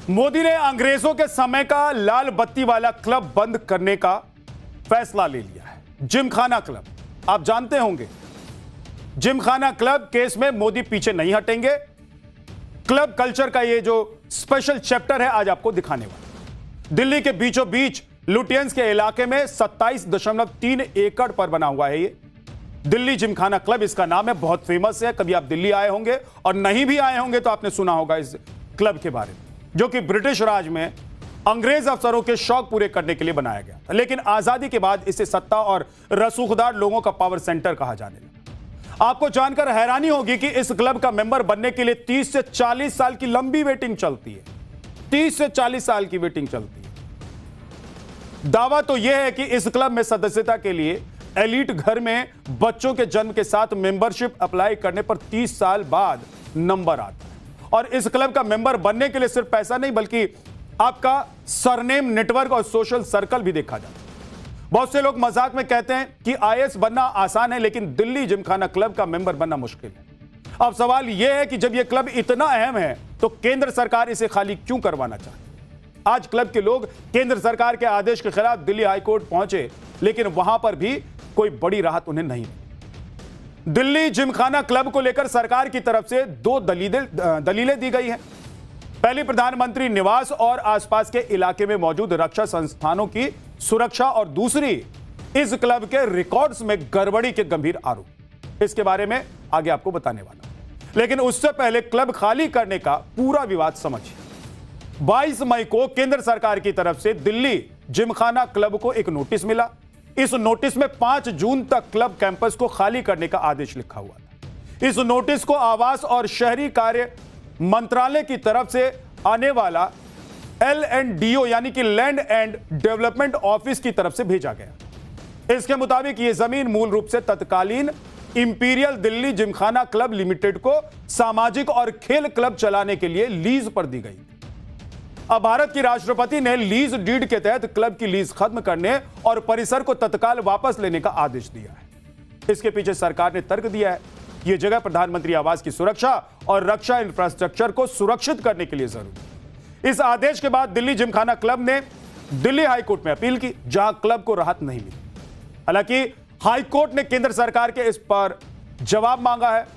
मोदी ने अंग्रेजों के समय का लाल बत्ती वाला क्लब बंद करने का फैसला ले लिया है। जिमखाना क्लब, आप जानते होंगे, जिमखाना क्लब केस में मोदी पीछे नहीं हटेंगे। क्लब कल्चर का ये जो स्पेशल चैप्टर है आज आपको दिखाने वाला। दिल्ली के बीचों बीच लुटियंस के इलाके में 27.3 एकड़ पर बना हुआ है ये दिल्ली जिमखाना क्लब, इसका नाम है, बहुत फेमस है। कभी आप दिल्ली आए होंगे और नहीं भी आए होंगे तो आपने सुना होगा इस क्लब के बारे में, जो कि ब्रिटिश राज में अंग्रेज अफसरों के शौक पूरे करने के लिए बनाया गया था। लेकिन आजादी के बाद इसे सत्ता और रसूखदार लोगों का पावर सेंटर कहा जाने लगा। आपको जानकर हैरानी होगी कि इस क्लब का मेंबर बनने के लिए 30 से 40 साल की लंबी वेटिंग चलती है। 30 से 40 साल की वेटिंग चलती है। दावा तो यह है कि इस क्लब में सदस्यता के लिए एलीट घर में बच्चों के जन्म के साथ मेंबरशिप अप्लाई करने पर 30 साल बाद नंबर आता है। और इस क्लब का मेंबर बनने के लिए सिर्फ पैसा नहीं, बल्कि आपका सरनेम, नेटवर्क और सोशल सर्कल भी देखा जाता है। बहुत से लोग मजाक में कहते हैं कि आईएएस बनना आसान है, लेकिन दिल्ली जिमखाना क्लब का मेंबर बनना मुश्किल है। अब सवाल यह है कि जब यह क्लब इतना अहम है तो केंद्र सरकार इसे खाली क्यों करवाना चाहती है। आज क्लब के लोग केंद्र सरकार के आदेश के खिलाफ दिल्ली हाईकोर्ट पहुंचे, लेकिन वहां पर भी कोई बड़ी राहत उन्हें नहीं मिली। दिल्ली जिमखाना क्लब को लेकर सरकार की तरफ से दो दलीलें दी गई हैं। पहली, प्रधानमंत्री निवास और आसपास के इलाके में मौजूद रक्षा संस्थानों की सुरक्षा, और दूसरी, इस क्लब के रिकॉर्ड्स में गड़बड़ी के गंभीर आरोप। इसके बारे में आगे आपको बताने वाला हूं, लेकिन उससे पहले क्लब खाली करने का पूरा विवाद समझिए। 22 मई को केंद्र सरकार की तरफ से दिल्ली जिमखाना क्लब को एक नोटिस मिला। इस नोटिस में 5 जून तक क्लब कैंपस को खाली करने का आदेश लिखा हुआ था। इस नोटिस को आवास और शहरी कार्य मंत्रालय की तरफ से आने वाला LNDO यानी कि लैंड एंड डेवलपमेंट ऑफिस की तरफ से भेजा गया। इसके मुताबिक यह जमीन मूल रूप से तत्कालीन imperial Delhi Gymkhana club limited को सामाजिक और खेल क्लब चलाने के लिए लीज पर दी गई। अब भारत की राष्ट्रपति ने लीज डीड के तहत क्लब की लीज खत्म करने और परिसर को तत्काल वापस लेने का आदेश दिया है। इसके पीछे सरकार ने तर्क दिया है, यह जगह प्रधानमंत्री आवास की सुरक्षा और रक्षा इंफ्रास्ट्रक्चर को सुरक्षित करने के लिए जरूरी है। इस आदेश के बाद दिल्ली जिमखाना क्लब ने दिल्ली हाईकोर्ट में अपील की, जहां क्लब को राहत नहीं मिली। हालांकि हाईकोर्ट ने केंद्र सरकार के इस पर जवाब मांगा है।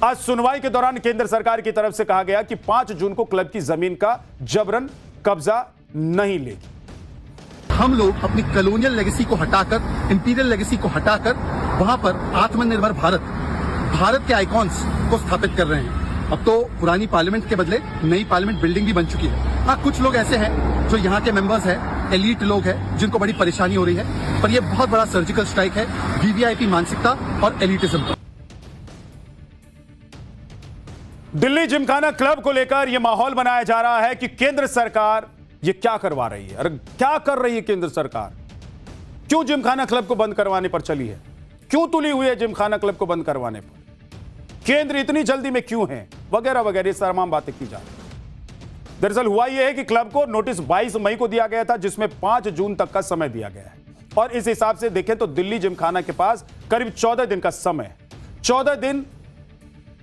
आज सुनवाई के दौरान केंद्र सरकार की तरफ से कहा गया कि 5 जून को क्लब की जमीन का जबरन कब्जा नहीं लेगी। हम लोग अपनी कॉलोनियल लेगेसी को हटाकर, इंपीरियल लेगेसी को हटाकर वहां पर आत्मनिर्भर भारत के आइकॉन्स को स्थापित कर रहे हैं। अब तो पुरानी पार्लियामेंट के बदले नई पार्लियामेंट बिल्डिंग भी बन चुकी है। हाँ, कुछ लोग ऐसे हैं जो यहाँ के मेंबर्स हैं, एलीट लोग हैं, जिनको बड़ी परेशानी हो रही है, पर यह बहुत बड़ा सर्जिकल स्ट्राइक है वीवीआईपी मानसिकता और एलिटिज्म पर। दिल्ली जिमखाना क्लब को लेकर यह माहौल बनाया जा रहा है कि केंद्र सरकार यह क्या करवा रही है। अरे क्या कर रही है केंद्र सरकार? क्यों जिमखाना क्लब को बंद करवाने पर चली है? क्यों तुली हुई है जिमखाना क्लब को बंद करवाने पर? केंद्र इतनी जल्दी में क्यों है? वगैरह वगैरह तमाम बातें की जा रही। दरअसल हुआ यह है कि क्लब को नोटिस 22 मई को दिया गया था, जिसमें 5 जून तक का समय दिया गया है। और इस हिसाब से देखें तो दिल्ली जिमखाना के पास करीब 14 दिन का समय है। 14 दिन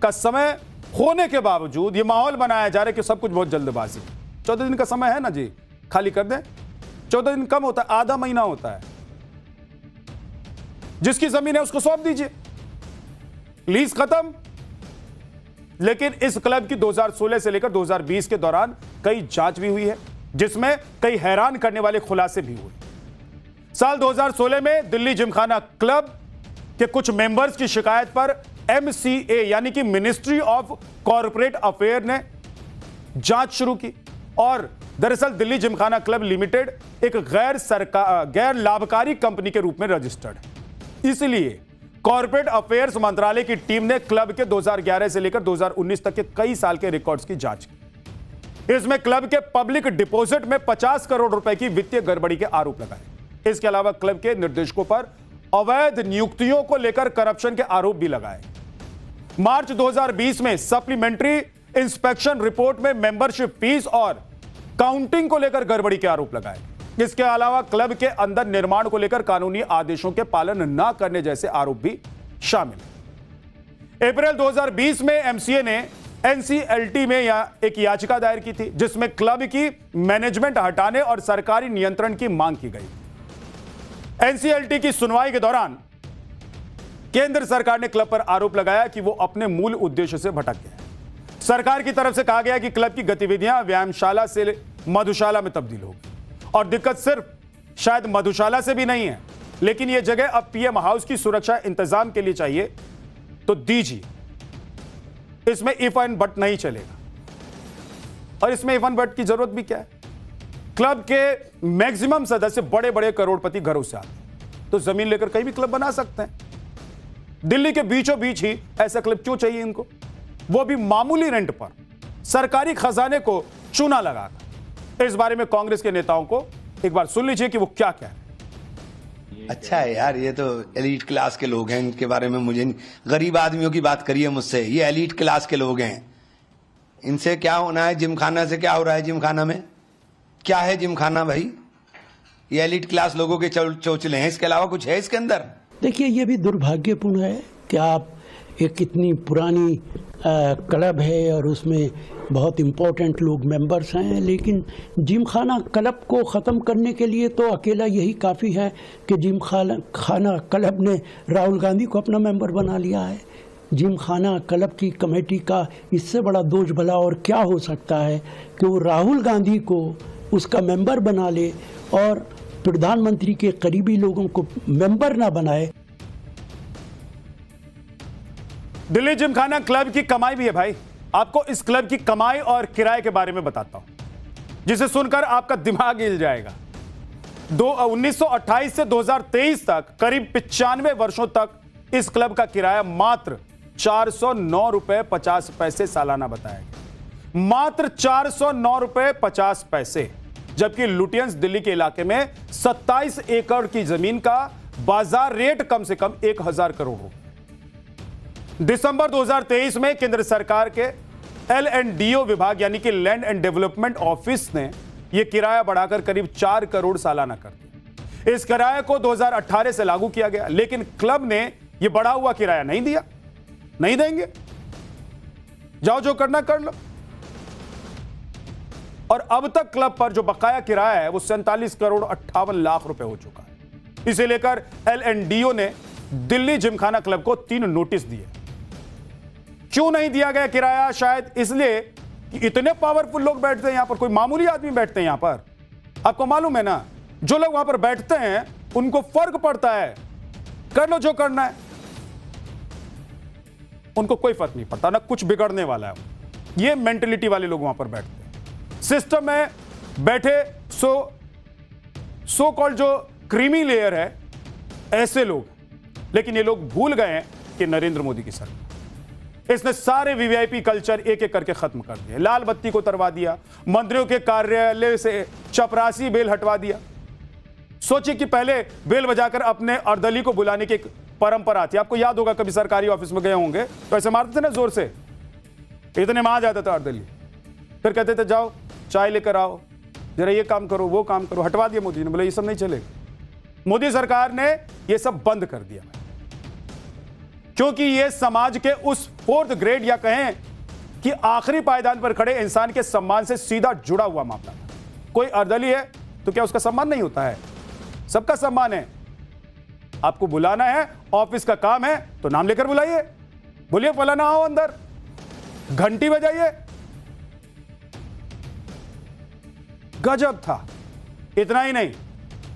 का समय होने के बावजूद यह माहौल बनाया जा रहा है कि सब कुछ बहुत जल्दबाजी। 14 दिन का समय है ना जी, खाली कर दें। 14 दिन कम होता है, आधा महीना होता है। जिसकी जमीन है उसको सौंप दीजिए, लीज खत्म। लेकिन इस क्लब की 2016 से लेकर 2020 के दौरान कई जांच भी हुई है, जिसमें कई हैरान करने वाले खुलासे भी हुए। साल 2016 में दिल्ली जिमखाना क्लब के कुछ मेंबर्स की शिकायत पर MCA यानी कि मिनिस्ट्री ऑफ कॉर्पोरेट अफेयर ने जांच शुरू की। और दरअसल दिल्ली जिमखाना क्लब लिमिटेड एक गैर लाभकारी कंपनी के रूप में रजिस्टर्ड है। इसलिए कॉर्पोरेट अफेयर्स मंत्रालय की टीम ने क्लब के 2011 से लेकर 2019 तक के कई साल के रिकॉर्ड्स की जांच की। इसमें क्लब के पब्लिक डिपॉजिट में 50 करोड़ रुपए की वित्तीय गड़बड़ी के आरोप लगाए। इसके अलावा क्लब के निर्देशकों पर अवैध नियुक्तियों को लेकर करप्शन के आरोप भी लगाए। मार्च 2020 में सप्लीमेंट्री इंस्पेक्शन रिपोर्ट में मेंबरशिप फीस और काउंटिंग को लेकर गड़बड़ी के आरोप लगाए। इसके अलावा क्लब के अंदर निर्माण को लेकर कानूनी आदेशों के पालन न करने जैसे आरोप भी शामिल हैं। अप्रैल 2020 में MCA ने एनसीएलटी में एक याचिका दायर की थी जिसमें क्लब की मैनेजमेंट हटाने और सरकारी नियंत्रण की मांग की गई। एनसीएलटी की सुनवाई के दौरान केंद्र सरकार ने क्लब पर आरोप लगाया कि वो अपने मूल उद्देश्य से भटक गया। सरकार की तरफ से कहा गया कि क्लब की गतिविधियां व्यायामशाला से मधुशाला में तब्दील होगी और दिक्कत सिर्फ शायद मधुशाला से भी नहीं है, लेकिन यह जगह अब पीएम हाउस की सुरक्षा इंतजाम के लिए चाहिए तो दीजिए। इसमें इफ एंड बट नहीं चलेगा। और इसमें इफ एंड बट की जरूरत भी क्या है? क्लब के मैक्सिमम सदस्य बड़े बड़े करोड़पति घरों से आते हैं, तो जमीन लेकर कहीं भी क्लब बना सकते हैं। दिल्ली के बीचों बीच ही ऐसा क्लब क्यों चाहिए इनको, वो भी मामूली रेंट पर, सरकारी खजाने को चूना लगाकर। इस बारे में कांग्रेस के नेताओं को एक बार सुन लीजिए कि वो क्या कह रहे हैं। अच्छा है यार, ये तो एलीट क्लास के लोग हैं, इनके बारे में मुझे गरीब आदमियों की बात करिए मुझसे। ये एलीट क्लास के लोग हैं, इनसे क्या होना है? जिमखाना से क्या हो रहा है? जिमखाना में क्या है? जिमखाना भाई, ये एलीट क्लास लोगों के चोचले हैं, इसके अलावा कुछ है इसके अंदर? देखिए, ये भी दुर्भाग्यपूर्ण है कि आप एक कितनी पुरानी क्लब है और उसमें बहुत इम्पोर्टेंट लोग मेंबर्स हैं, लेकिन जिमखाना क्लब को ख़त्म करने के लिए तो अकेला यही काफ़ी है कि जिमखाना क्लब ने राहुल गांधी को अपना मेंबर बना लिया है। जिमखाना क्लब की कमेटी का इससे बड़ा दोष भला और क्या हो सकता है कि वो राहुल गांधी को उसका मेंबर बना ले और प्रधानमंत्री के करीबी लोगों को मेंबर ना बनाए। दिल्ली जिमखाना क्लब की कमाई भी है भाई। आपको इस क्लब की कमाई और किराए के बारे में बताता हूं, जिसे सुनकर आपका दिमाग हिल जाएगा। 1928 से 2023 तक करीब 95 वर्षों तक इस क्लब का किराया मात्र 409 रुपए 50 पैसे सालाना बताया गया। मात्र 409 रुपए 50 पैसे, जबकि लुटियंस दिल्ली के इलाके में 27 एकड़ की जमीन का बाजार रेट कम से कम 1000 करोड़ रुपए। दिसंबर 2023 में केंद्र सरकार के LNDO विभाग यानी कि लैंड एंड डेवलपमेंट ऑफिस ने यह किराया बढ़ाकर करीब 4 करोड़ सालाना कर दिया। इस किराए को 2018 से लागू किया गया, लेकिन क्लब ने यह बढ़ा हुआ किराया नहीं दिया। नहीं देंगे, जाओ जो करना कर लो। और अब तक क्लब पर जो बकाया किराया है वो 47 करोड़ 58 लाख रुपए हो चुका है। इसे लेकर LNDO ने दिल्ली जिमखाना क्लब को 3 नोटिस दिए। क्यों नहीं दिया गया किराया? शायद इसलिए कि इतने पावरफुल लोग बैठते हैं यहां पर, कोई मामूली आदमी बैठते हैं यहां पर। आपको मालूम है ना, जो लोग वहां पर बैठते हैं उनको फर्क पड़ता है, कर लो जो करना है, उनको कोई फर्क नहीं पड़ता, ना कुछ बिगड़ने वाला है। ये मेंटेलिटी वाले लोग वहां पर बैठते हैं। सिस्टम में बैठे सो कॉल्ड जो क्रीमी लेयर है, ऐसे लोग। लेकिन ये लोग भूल गए हैं कि नरेंद्र मोदी की सरकार, इसने सारे वीवीआईपी कल्चर एक एक करके खत्म कर दिए। लाल बत्ती को उतरवा दिया, मंत्रियों के कार्यालय से चपरासी बेल हटवा दिया। सोचिए कि पहले बेल बजाकर अपने अर्दली को बुलाने की एक परंपरा थी। आपको याद होगा, कभी सरकारी ऑफिस में गए होंगे तो ऐसे मारते थे ना जोर से, इतने में आ जाता था अर्दली, फिर कहते थे जाओ चाय लेकर आओ, जरा ये काम करो वो काम करो। हटवा दिया मोदी ने, बोले ये सब नहीं चलेगा। मोदी सरकार ने ये सब बंद कर दिया, क्योंकि ये समाज के उस 4th ग्रेड या कहें कि आखिरी पायदान पर खड़े इंसान के सम्मान से सीधा जुड़ा हुआ मामला। कोई अर्दली है तो क्या उसका सम्मान नहीं होता है? सबका सम्मान है। आपको बुलाना है, ऑफिस का काम है तो नाम लेकर बुलाइए, बोलिए फलाना आओ अंदर, घंटी बजाइए। गजब था। इतना ही नहीं,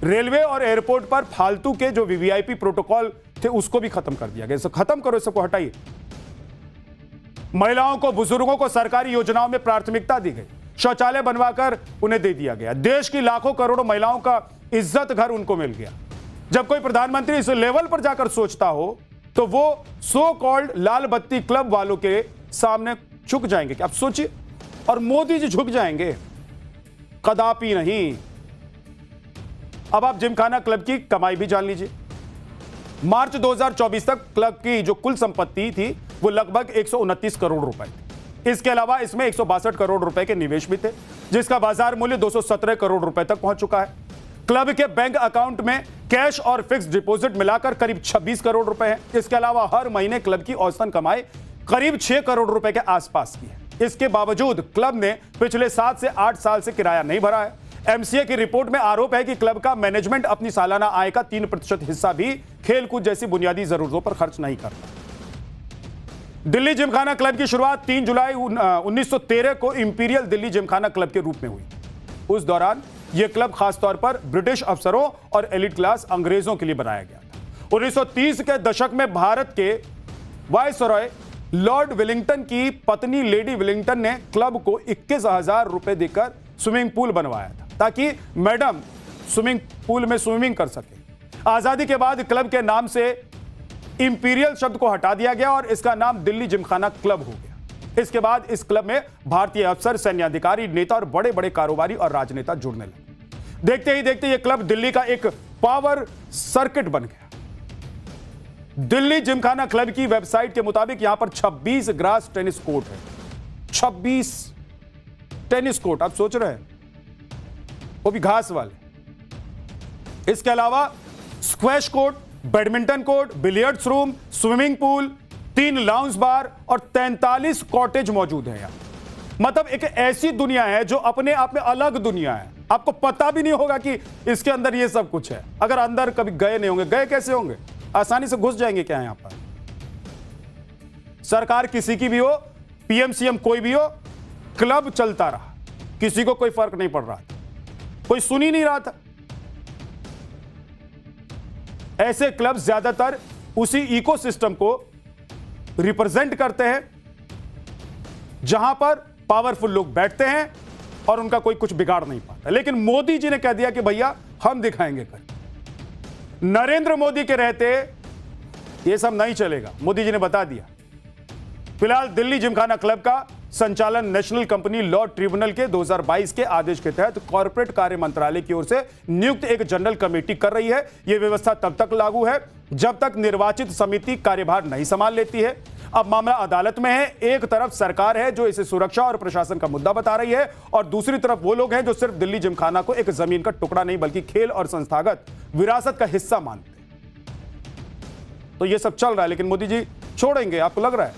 रेलवे और एयरपोर्ट पर फालतू के जो वीवीआईपी प्रोटोकॉल थे उसको भी खत्म कर दिया गया। खत्म करो, सबको हटाइए। महिलाओं को, बुजुर्गों को सरकारी योजनाओं में प्राथमिकता दी गई, शौचालय बनवाकर उन्हें दे दिया गया। देश की लाखों करोड़ों महिलाओं का इज्जत घर उनको मिल गया। जब कोई प्रधानमंत्री इस लेवल पर जाकर सोचता हो तो वो सो कॉल्ड लाल बत्ती क्लब वालों के सामने झुक जाएंगे। आप सोचिए, और मोदी जी झुक जाएंगे? कदापि नहीं। अब आप जिमखाना क्लब की कमाई भी जान लीजिए। मार्च 2024 तक क्लब की जो कुल संपत्ति थी वो लगभग 129 करोड़ रुपए थी। इसके अलावा इसमें 162 करोड़ रुपए के निवेश भी थे, जिसका बाजार मूल्य 217 करोड़ रुपए तक पहुंच चुका है। क्लब के बैंक अकाउंट में कैश और फिक्स डिपॉजिट मिलाकर करीब 26 करोड़ रुपए है। इसके अलावा हर महीने क्लब की औसतन कमाई करीब 6 करोड़ रुपए के आसपास की है। इसके बावजूद क्लब ने पिछले 7 से 8 साल से किराया नहीं भरा है। एमसीए की रिपोर्ट में आरोप है कि क्लब का मैनेजमेंट अपनी सालाना आय का 3% हिस्सा भी खेलकूद जैसी बुनियादी जरूरतों पर खर्च नहीं करता। दिल्ली जिमखाना क्लब की शुरुआत 3 जुलाई 1913 को इंपीरियल दिल्ली जिमखाना क्लब के रूप में हुई। उस दौरान यह क्लब खासतौर पर ब्रिटिश अफसरों और एलिट क्लास अंग्रेजों के लिए बनाया गया था। 1930 के दशक में भारत के वायसरॉय लॉर्ड विलिंगटन की पत्नी लेडी विलिंगटन ने क्लब को 21,000 रुपए देकर स्विमिंग पूल बनवाया था ताकि मैडम स्विमिंग पूल में स्विमिंग कर सके। आजादी के बाद क्लब के नाम से इंपीरियल शब्द को हटा दिया गया और इसका नाम दिल्ली जिमखाना क्लब हो गया। इसके बाद इस क्लब में भारतीय अफसर, सैन्य अधिकारी, नेता और बड़े बड़े कारोबारी और राजनेता जुड़ने लगे। देखते ही देखते यह क्लब दिल्ली का एक पावर सर्किट बन गया। दिल्ली जिमखाना क्लब की वेबसाइट के मुताबिक यहां पर 26 ग्रास टेनिस कोर्ट है। 26 टेनिस कोर्ट, आप सोच रहे हैं, वो भी घास वाले। इसके अलावा squash court, badminton court, billiards room, swimming pool, 3 lounge bar और 43 कॉटेज मौजूद है। यहां मतलब एक ऐसी दुनिया है जो अपने आप में अलग दुनिया है। आपको पता भी नहीं होगा कि इसके अंदर ये सब कुछ है। अगर अंदर कभी गए नहीं होंगे, गए कैसे होंगे? आसानी से घुस जाएंगे क्या यहां पर? सरकार किसी की भी हो, पीएम-सीएम कोई भी हो, क्लब चलता रहा, किसी को कोई फर्क नहीं पड़ रहा था, कोई सुन ही नहीं रहा था। ऐसे क्लब ज्यादातर उसी इकोसिस्टम को रिप्रेजेंट करते हैं जहां पर पावरफुल लोग बैठते हैं और उनका कोई कुछ बिगाड़ नहीं पाता। लेकिन मोदी जी ने कह दिया कि भैया हम दिखाएंगे कर। नरेंद्र मोदी के रहते यह सब नहीं चलेगा, मोदी जी ने बता दिया। फिलहाल दिल्ली जिमखाना क्लब का संचालन नेशनल कंपनी लॉ ट्रिब्यूनल के 2022 के आदेश के तहत कॉर्पोरेट कार्य मंत्रालय की ओर से नियुक्त एक जनरल कमेटी कर रही है। यह व्यवस्था तब तक लागू है जब तक निर्वाचित समिति कार्यभार नहीं संभाल लेती है। अब मामला अदालत में है। एक तरफ सरकार है जो इसे सुरक्षा और प्रशासन का मुद्दा बता रही है और दूसरी तरफ वो लोग हैं जो सिर्फ दिल्ली जिमखाना को एक जमीन का टुकड़ा नहीं बल्कि खेल और संस्थागत विरासत का हिस्सा मानते हैं। तो ये सब चल रहा है, लेकिन मोदी जी छोड़ेंगे, आपको लग रहा है?